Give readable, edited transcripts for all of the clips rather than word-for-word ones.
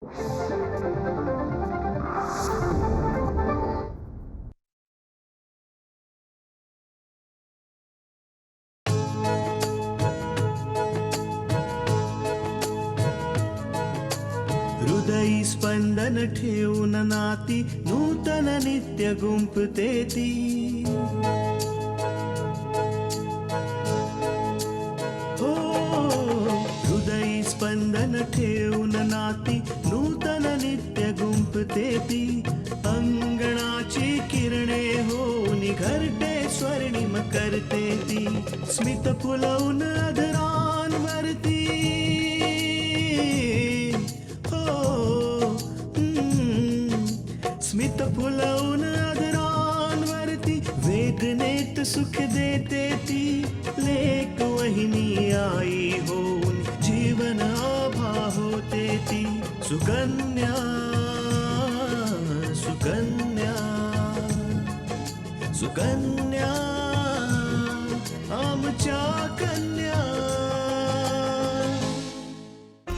हृदयी स्पंदन ठेवून नाती नूतन नित्य गुंफते ती. हो हृदयी स्पंदन ठेवून नाती नूतन नित्य गुंफते ती. अंगणाची किरणे होऊन घरटे स्वर्णिम करते ती. स्मित फुलवून अधरांवरती स्मित फुलवून अधरांवरती वेदनेत सुख देते ती. लेक वहिनी आई होऊन जीवन आभा होते ती. सुकन्या सुकन्या सुकन्या आमच्या कन्या.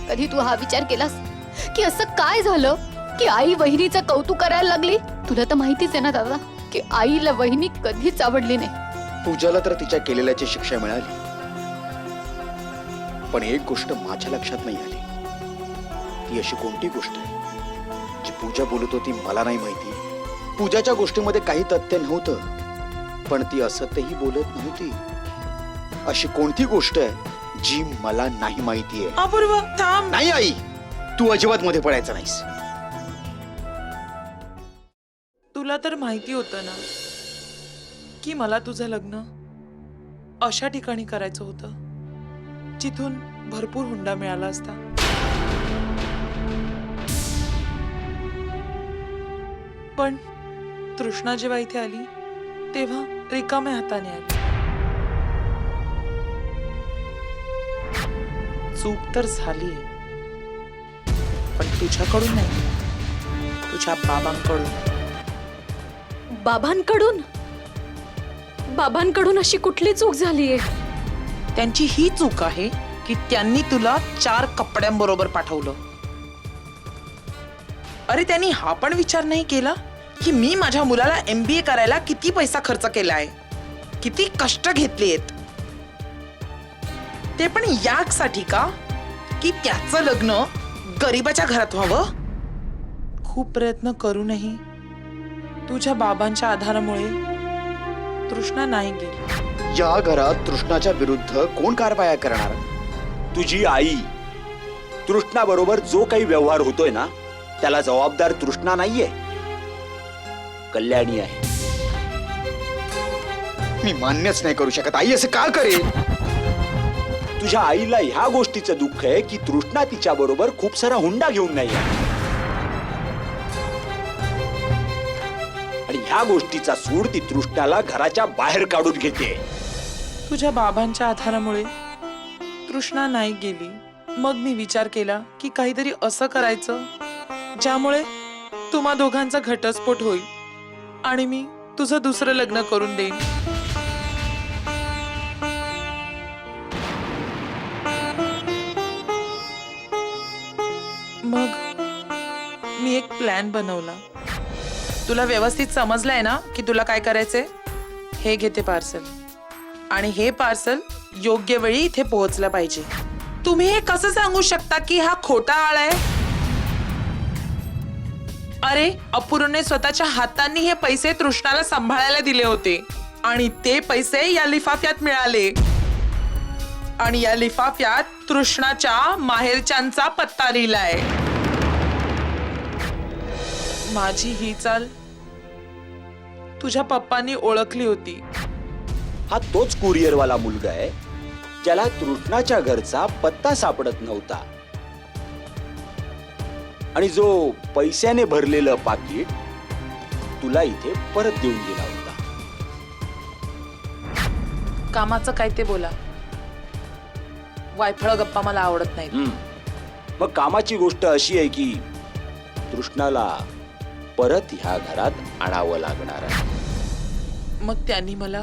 कधी तू हा विचार केलास की असं काय झालं की आई वहिनीचं कौतुक करायला लागली? तुला तर माहितीच आहे ना दादा की आईला वहिनी कधीच आवडली नाही. पूजाला तर तिच्या केलेल्याची शिक्षा मिळाली, पण एक गोष्ट माझ्या लक्षात नाही आली. ती अशी कोणती गोष्ट आहे जी पूजा बोलत होती मला नाही माहिती. पूजाच्या गोष्टीमध्ये काही तथ्य नव्हतं, पण ती असत्यही बोलत नव्हती. अशी कोणती गोष्ट आहे जी मला नाही माहितीये? अपूर्व थांब. नाही आई, तू अजिबात मध्ये पडायचं नाहीस. तुला तर माहिती होतं ना की मला तुझं लग्न अशा ठिकाणी करायचं होतं जिथून भरपूर हुंडा मिळाला असता. पण तृष्णा जेव्हा इथे आली तेव्हा रिकाम्या हाताने आली. चूक तर झाली, पण तुझ्याकडून नाही, तुझ्या बाबांकडून. बाबांकडून? बाबांकडून अशी कुठली चूक झालीये? त्यांची ही चूक आहे की त्यांनी तुला 4 कपड्यांबरोबर पाठवलं. अरे त्यांनी हा पण विचार नाही केला की मी माझ्या मुलाला MBA करायला किती पैसा खर्च केलाय, किती कष्ट घेतलेत. ते पण यासाठी का की त्याचं लग्न गरीबाच्या घरात व्हावं. खूप प्रयत्न करूनही तुझ्या बाबांच्या आधारामुळे तृष्णा नाही गेली. या घरात तृष्णाच्या विरुद्ध कोण कारवाया करणार? तुझी आई. तृष्णा बरोबर जो काही व्यवहार होतोय ना त्याला जबाबदार तृष्णा नाहीये, कल्याणी आहे. मी मान्यच नाही करू शकत. आई असं का करेल? तुझ्या आईला ह्या गोष्टीचं दुःख आहे की तृष्णा तिच्या बरोबर खूप सारा हुंडा घेऊन नाही आहे. आणि ह्या गोष्टीचा सूड ती तृष्णाला घराच्या बाहेर काढून घेते. तुझ्या बाबांच्या आधारामुळे तृष्णा नाही गेली. मग मी विचार केला की काहीतरी असं करायचं ज्यामुळे तुम्हा दोघांचा घटस्फोट होईल आणि मी तुझं दुसरं लग्न करून देईन. मग मी एक प्लॅन बनवला. तुला व्यवस्थित समजलंय ना की तुला काय करायचंय? हे घेते पार्सल, आणि हे पार्सल योग्य वेळी इथे पोहोचलं पाहिजे. तुम्ही हे कसं सांगू शकता की हा खोटा आळ आहे? अरे अपूर्वने स्वतःच्या हातांनी हे पैसे तृष्णाला सांभाळायला दिले होते आणि ते पैसे या लिफाफ्यात मिळाले. आणि या लिफाफ्यात तृष्णाच्या माहेरच्यांचा पत्ता लिहिलाय. माझी ही चाल तुझ्या पप्पांनी ओळखली होती. हा तोच कुरिअरवाला मुलगा आहे ज्याला तृष्णाच्या घरचा पत्ता सापडत नव्हता आणि जो पैशाने भरलेलं पाकिट तुला इथे परत देऊन गेला होता. कामाचं काय ते बोला. वायफळ गप्पा मला आवडत नाहीत. मग कामाची गोष्ट अशी आहे की तृष्णाला परत ह्या घरात आणावं लागणार आहे. मग त्यांनी मला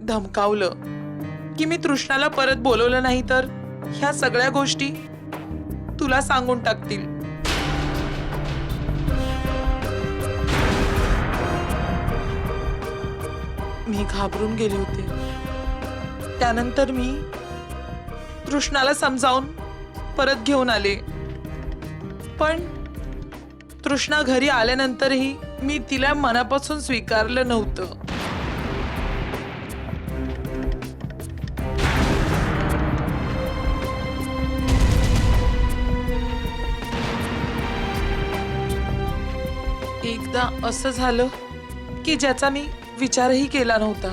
धमकावलं की मी तृष्णाला परत बोलवलं नाही तर ह्या सगळ्या गोष्टी तुला सांगून टाकतील. मी घाबरून गेले होते. त्यानंतर मी तृष्णाला समजावून परत घेऊन आले. पण तृष्णा घरी आल्यानंतरही मी तिला मनापासून स्वीकारलं नव्हतं. एकदा असं झालं की ज्याचा मी विचारही केला नव्हता.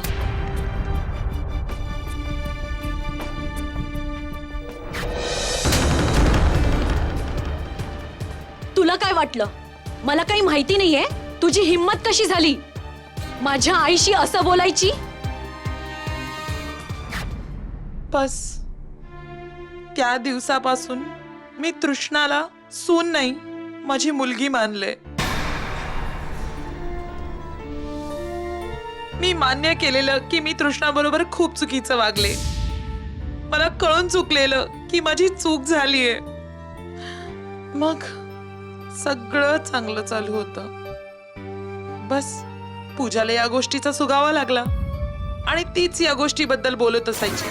तुला काय वाटलं मला काही माहिती नाहीये? तुझी हिम्मत कशी झाली माझ्या आईशी असं बोलायची? बस त्या दिवसापासून मी तृष्णाला सून नाही, माझी मुलगी मानले. मी मान्य केलेलं की मी तृष्णाबरोबर खूप चुकीचं वागले. मला कळून चुकलेलं की माझी चूक झालीये. मग सगळं चांगलं चालू होतं. बस पूजाला या गोष्टीचा सुगावा लागला आणि तीच या गोष्टीबद्दल बोलत असायची.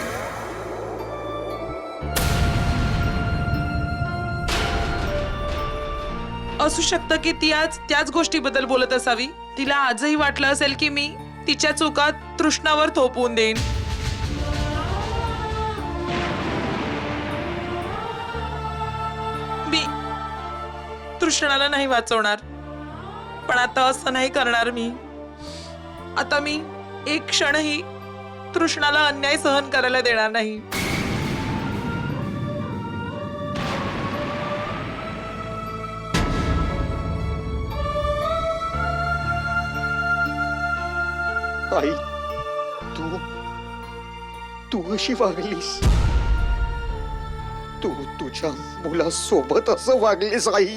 असू शकतं की ती आज त्याच गोष्टीबद्दल बोलत असावी. तिला आजही वाटलं असेल की मी तिच्या चुका तृष्णावर थोपवून देईन. मी तृष्णाला नाही वाचवणार, पण आता असं नाही करणार मी. आता मी एक क्षणही तृष्णाला अन्याय सहन करायला देणार नाही. आई, तू अशी वागलीस? तू तुझ्या मुलासोबत असं वागलीस आई?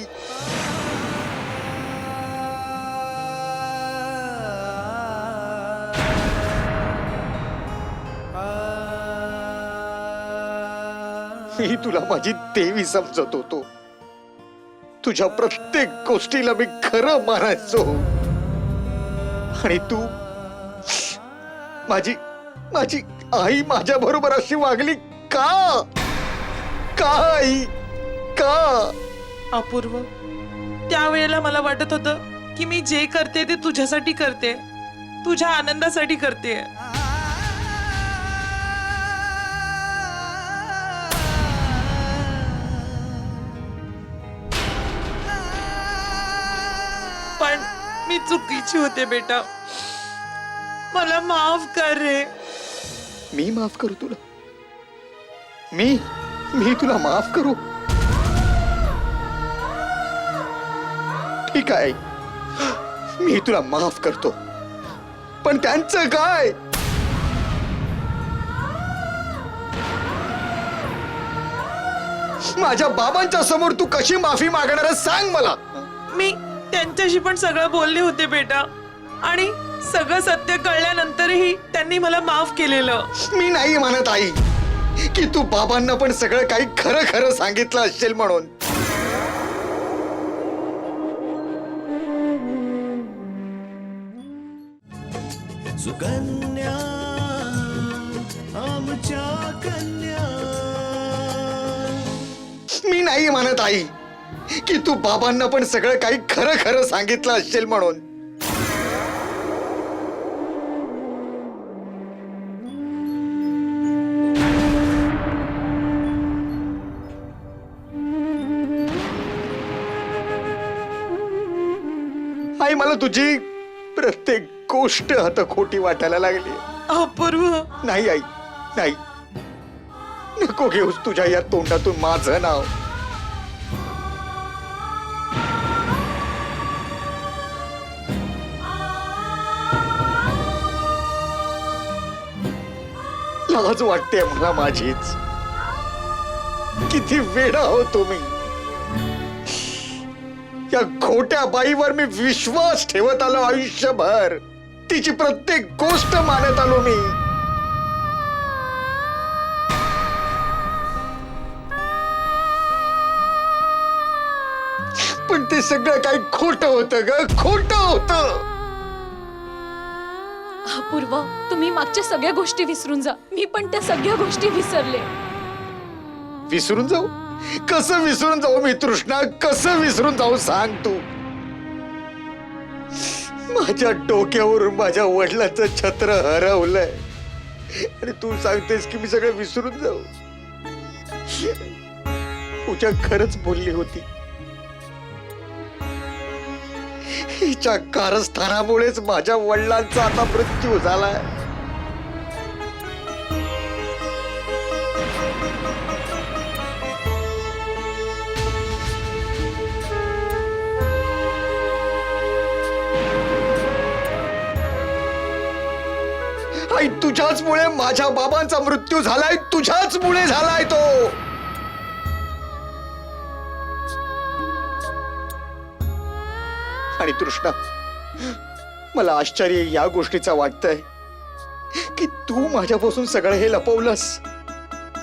मी तुला माझी देवी समजत होतो. तुझ्या प्रत्येक गोष्टीला मी खरं मानायचो आणि तू माझी आई माझ्या बरोबर अशी वागली का? का आई, का? अपूर्व, त्यावेळेला मला वाटत होतं की मी जे करते ते तुझ्यासाठी करते, तुझ्या आनंदासाठी करते. पण मी चुकीची होते बेटा. मला माफ कर रे. मी माफ करू तुला? मी तुला माफ करू? ठीक आहे, मी तुला माफ करतो. पण त्यांचं काय? माझ्या बाबांच्या समोर तू कशी माफी मागणार सांग मला. मी त्यांच्याशी पण सगळं बोलले होते बेटा, आणि सगळं सत्य कळल्यानंतरही त्यांनी मला माफ केलेलं. मी नाही म्हणत आई की तू बाबांना पण सगळं काही खरं खरं सांगितलं असेल म्हणून. सुकन्या आमच्या कन्या. मी नाही म्हणत आई की तू बाबांना पण सगळं काही खरं खरं सांगितलं असेल म्हणून. आई, मला तुझी प्रत्येक गोष्ट आता खोटी वाटायला लागली. अपूर्व, नाही आई, नाही, नको घेऊस तुझ्या या तोंडातून माझं नाव. लाज वाटते मला माझीच. किती वेडा होतो मी. या खोट्या बाईवर मी विश्वास ठेवत आलो आयुष्यभर. तिची प्रत्येक गोष्ट मानत आलो मी. पण ते सगळं काही खोटं होतं ग, खोटं होतं. अपूर्व, तुम्ही मागच्या सगळ्या गोष्टी विसरून जा. मी पण त्या सगळ्या गोष्टी विसरले. विसरून जाऊ? कसं विसरून जाऊ मी तृष्णा? कसं विसरून जाऊ सांग तू? माझ्या डोक्यावरून माझ्या वडिलांचं छत्र हरवलंय आणि तू सांगतेस की मी सगळं विसरून जाऊ? पूजा खरंच बोलली होती. हिच्या कारस्थानामुळेच माझ्या वडिलांचा आता मृत्यू झालाय. आई, तुझ्याचमुळे माझ्या बाबांचा मृत्यू झालाय. तुझ्याचमुळे झालाय तो. आणि तृष्णा, मला आश्चर्य या गोष्टीचा वाटतंय की तू माझ्यापासून सगळं हे लपवलंस.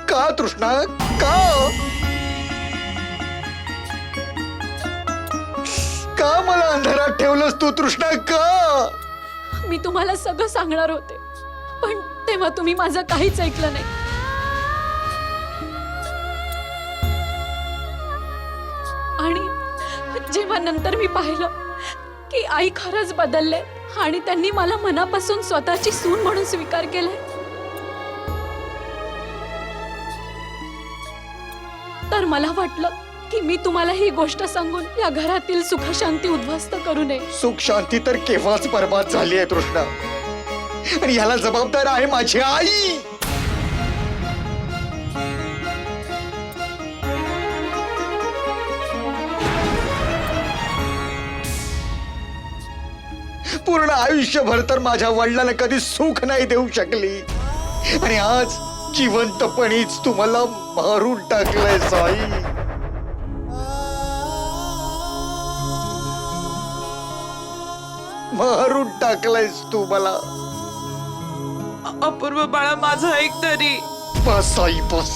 का तृष्णा? का? का मला अंधारात ठेवलंस तू तृष्णा? का? मी तुम्हाला सगळं सांगणार होते, पण तेव्हा तुम्ही माझं काहीच ऐकलं नाही. आणि जेव्हा नंतर मी पाहिलं की आई खरंच बदलले आणि त्यांनी मला मनापासून स्वतःची सून म्हणून स्वीकार केलाय, तर मला वाटलं की मी तुम्हाला ही गोष्ट सांगून या घरातील सुखशांती उद्ध्वस्त करू नये. सुख शांती तर केव्हाच बर्बाद झाली आहे तृष्णा, आणि याला जबाबदार आहे माझी आई. पूर्ण आयुष्यभर तर माझ्या वडिलांना कधी सुख नाही देऊ शकली, आणि आज जिवंतपणीच तुम्हाला मारून टाकलंय साई. मारून टाकलंयस तू मला. अपूर्व बाळा, माझं ऐक तरी. बस आई बस.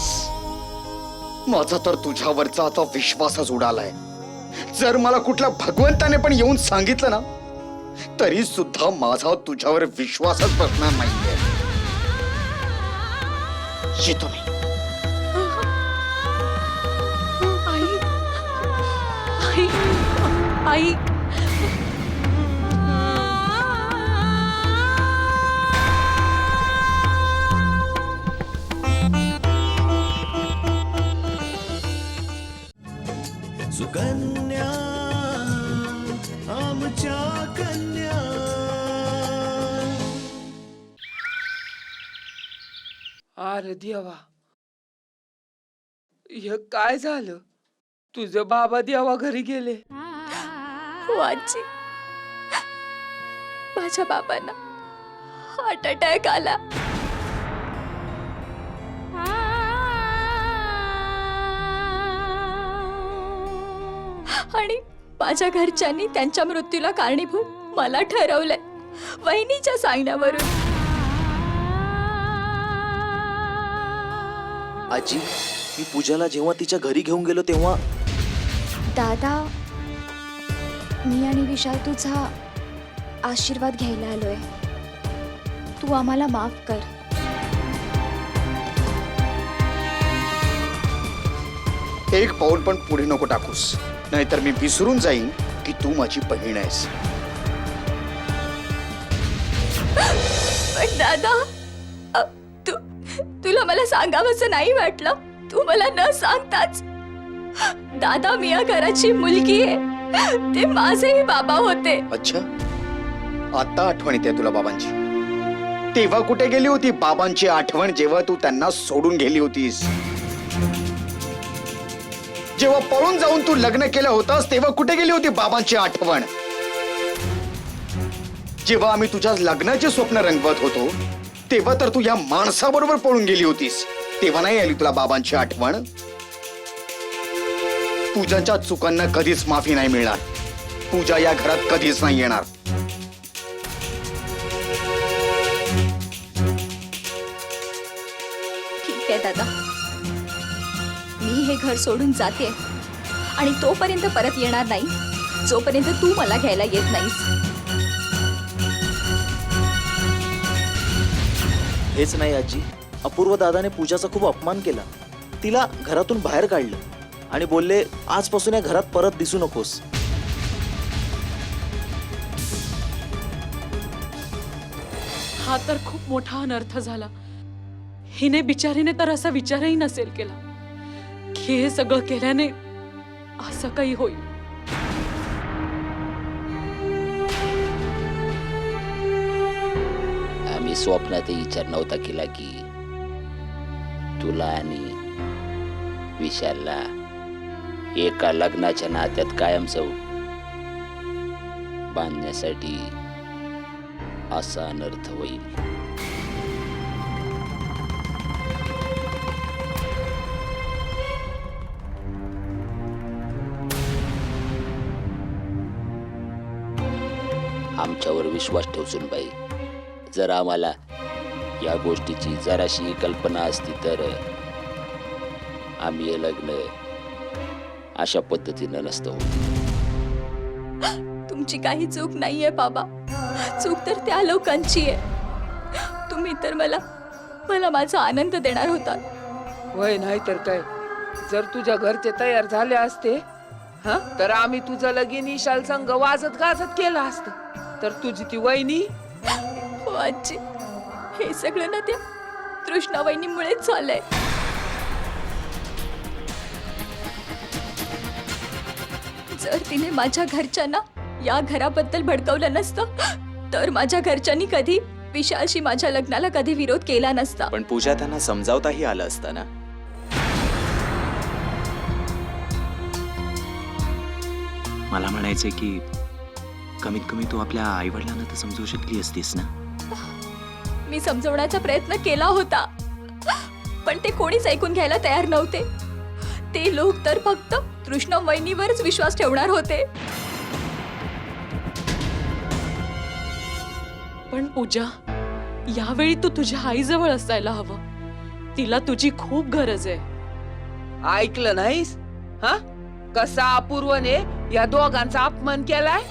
माझा तर तुझ्यावरचा आता विश्वासच उडालाय. जर मला कुठल्या भगवंताने पण येऊन सांगितलं ना, तरी सुद्धा माझा तुझ्यावर विश्वासच बसणार नाहीये. येतो मी. आई, आई, आई. सुकन्या आमच्या कन्या. अरे देवा, हे काय झालं? तुझं बाबा देवा घरी गेले. हो आजी, माझ्या बाबांना हार्ट अटॅक आला. आणि माझ्या घरच्यांनी त्यांच्या मृत्यूला कारणीभूत मला ठरवलंय, वहिनीच्या सांगण्यावरून. आजी, मी पूजाला जेव्हा तिच्या घरी घेऊन गेलो तेव्हा दादा, मी आणि विशाल तुझा आशीर्वाद घ्यायला आलोय. तू आम्हाला माफ कर. एक पाऊल पण पुढे नको टाकूस, नाहीतर मी विसरून जाईन की तू माझी बहीण आहेस. पण दादा, तुला मला सांगावंसं नाही वाटलं? तू मला न सांगताच. दादा, मी या घराची मुलगी आहे. ते माझेही बाबा होते. अच्छा, आता आठवण येते तुला बाबांची? तेव्हा कुठे गेली होती बाबांची आठवण जेव्हा तू त्यांना सोडून गेली होतीस? जेव्हा पळून जाऊन तू लग्न केलं होतास तेव्हा कुठे गेली होती बाबांची आठवण? जेव्हा आम्ही तुझ्या लग्नाचे स्वप्न रंगवत होतो तेव्हा तर तू या माणसाबरोबर पळून गेली होतीस. तेव्हा नाही आली तुला बाबांची आठवण? पूजाच्या चुकांना कधीच माफी नाही मिळणार. पूजा या घरात कधीच नाही येणार. ठीक आहे दादा, मी हे घर सोडून जाते आणि तोपर्यंत परत येणार नाही जोपर्यंत तू मला घ्यायला येत नाहीस. हेच नाही आजी, अपूर्व दादाने पूजाचा खूप अपमान केला. तिला घरातून बाहेर काढलं आणि बोलले आजपासून या घरात परत दिसू नकोस. हा तर खूप मोठा अनर्थ झाला. हिने बिचारीने तर असा विचारही नसेल केला की हे सगळं केल्याने असं काही होईल. आम्ही स्वप्नातही विचार नव्हता केला की तुला आणि विशालला एका लग्नाच्या नात्यात कायमचं बांधण्यासाठी असा अनर्थ होईल. आमच्यावर विश्वास ठेव सुनबाई. जर आम्हाला या गोष्टीची जराशी कल्पना असती तर आम्ही हे लग्न अशा पद्धतीनं नसतं होत. तुमची काही चूक नाहीये बाबा. चूक तर त्या लोकांची आहे. तुम्ही तर मला माझा आनंद देणार होता. वय नाही तर काय. जर तुझ्या घरचे तयार झाले असते हा तर आम्ही तुझं लगीन ईशाल संग वाजत गाजत केलं असतं. तर तुझी ती वहिनी हो आजी, हे सगळं ना त्या तृष्णा वहिनीमुळेच झालंय. जर तिने माझ्या घरच्यांना या घराबद्दल भडकवलं नसतं तर माझ्या घरच्यांनी कधी विशालशी माझ्या लग्नाला कधी विरोध केला नसता. पण पूजा त्यांना समजावताही आलं असतं ना. मला म्हणायचंय की कमीत कमी तू आपल्या आई वडिलांना तर समजवू शकली असतीस ना. मी समजवण्याचा प्रयत्न केला होता पण ते कोणीच ऐकून घ्यायला तयार नव्हते. ते लोक तर फक्त तृष्णा वहिनीवरच विश्वास ठेवणार होते. पण पूजा, यावेळी तू तुझ्या आईजवळ असायला हवं. तिला तुझी खूप गरज आहे. ऐकलं नाहीस हा कसा अपूर्वने या दोघांचा अपमान केलाय.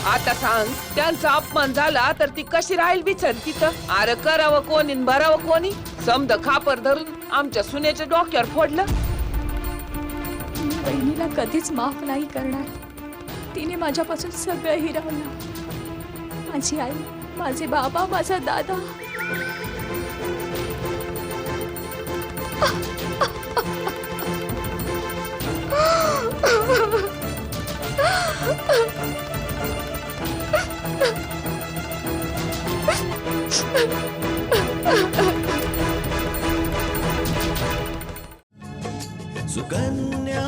आता सांग, त्यांचा अपमान झाला तर ती कशी राहील बिचार तिथं. अरे करावं कोणी न भरावं कोणी. समद खापर धरून आमच्या सुनेच्या डोक्यावर फोडलं. मी बहिणीला कधीच माफ नाही करणार. तिने माझ्यापासून सगळं हिरावलं. माझी आई, माझे बाबा, माझा दादा. सुकन्या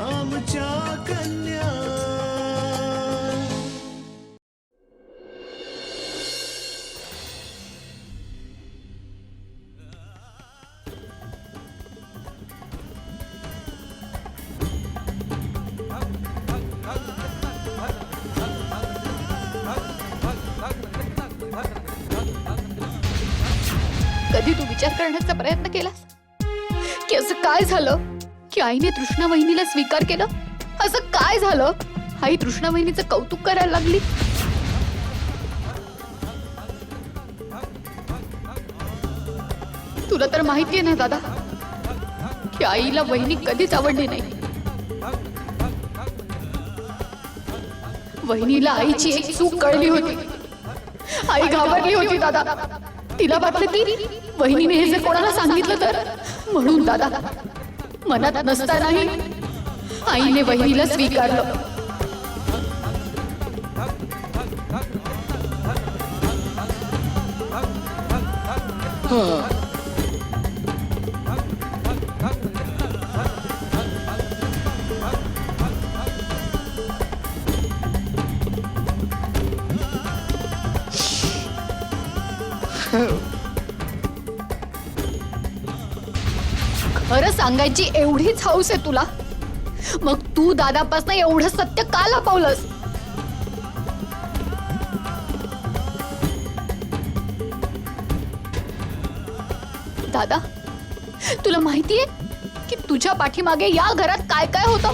आमच्या कन्या. कधी तू विचार करण्याचा प्रयत्न केलास की असं काय झालं की आईने तृष्णा वहिनीला स्वीकार केलं? असं काय झालं आई तृष्णा वहिनीचं कौतुक करायला लागली? तुला तर माहितीये ना दादा की आईला वहिनी कधीच आवडली नाही. वहिनीला आईची एक चूक कळली होती. आई घाबरली होती दादा. तिला वाटलं की वहिनीने हे जर कोणाला सांगितलं तर. म्हणून दादा मनात नसतानाही आईने वहिनीला स्वीकारलं. खरं सांगायची एवढीच हौस आहे तुला, मग तू दादापासून एवढं सत्य का लपवलंस? दादा, तुला माहितीये की तुझ्या पाठीमागे या घरात काय काय होतं?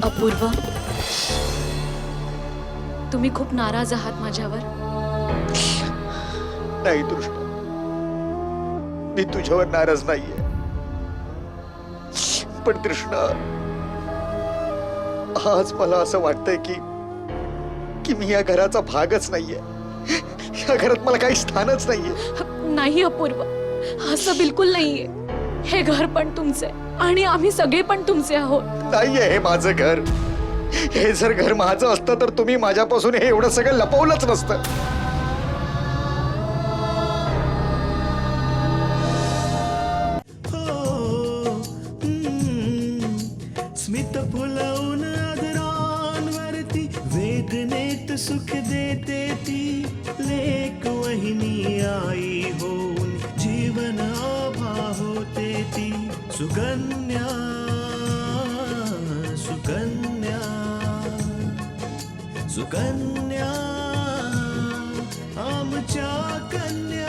अपूर्व, तुम्ही खूप नाराज आहात माझ्यावर. नाही तृष्णा, मी तुझ्यावर नाराज नाहीये. पण तृष्णा, आज मला असं वाटतंय की मी या घराचा भागच नाहीये. या घरात मला काही स्थानच नाहीये. नाही अपूर्व, असं बिलकुल नाहीये. हे घर पण तुमचे आणि आम्ही सगळे पण तुमचे आहोत. नाहीये हे माझं घर. हे जर घर माझं असतं तर तुम्ही माझ्यापासून हे एवढं सगळं लपवलंच नसतं. स्मित फुलवून आदरांवरती वेदनेत सुख देते ती लेक वहिनी आई होऊन जीवन आभा होते ती. सुकन्या सुकन्या सुकन्या आमच्या कन्या.